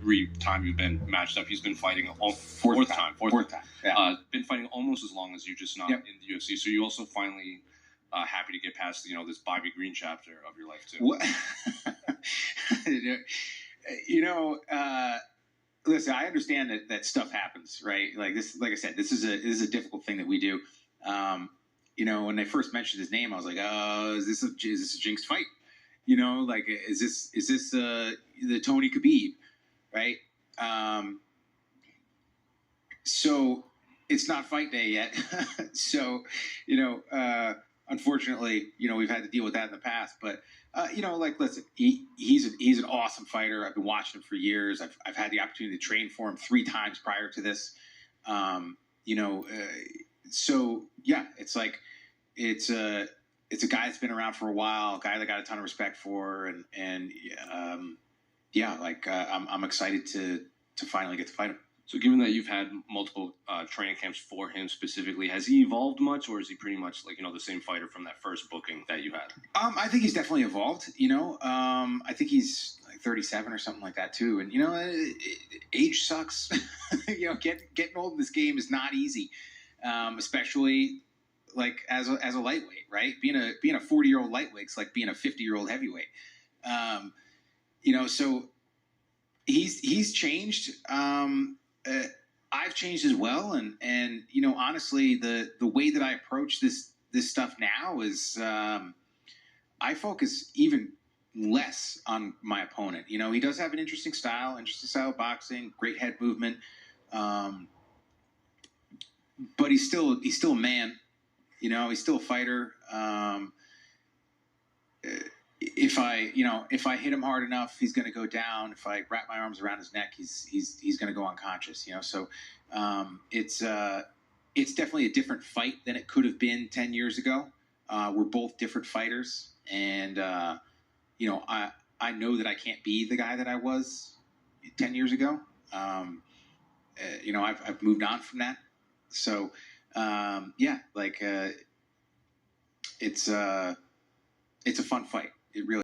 every time you've been matched up. He's been fighting fourth time. Yeah. Been fighting almost as long as you, just not in the UFC. So you also finally happy to get past this Bobby Green chapter of your life too. What? Listen, I understand that stuff happens, right? Like this, like I said, this is a difficult thing that we do. When they first mentioned his name, I was like, oh, is this a jinxed fight? Like, is this the Tony Khabib, right? So it's not fight day yet. So, unfortunately, we've had to deal with that in the past. But, listen, he's an awesome fighter. I've been watching him for years. I've had the opportunity to train for him 3 times prior to this. So yeah, it's like it's a guy that's been around for a while, a guy that I got a ton of respect for, and I'm excited to finally get to fight him. So given that you've had multiple training camps for him specifically, has he evolved much, or is he pretty much the same fighter from that first booking that you had? I think he's definitely evolved. I think he's like 37 or something like that too. And age sucks. Getting old in this game is not easy, especially like as a lightweight, right? Being a 40-year-old lightweight is like being a 50-year-old heavyweight. So he's changed. I've changed as well, and honestly, the way that I approach this stuff now is I focus even less on my opponent. He does have an interesting style of boxing, great head movement, but he's still a man. He's still a fighter. If I hit him hard enough, he's going to go down. If I wrap my arms around his neck, he's going to go unconscious. So it's definitely a different fight than it could have been 10 years ago. We're both different fighters, and I know that I can't be the guy that I was 10 years ago. I've moved on from that. So it's a fun fight. It really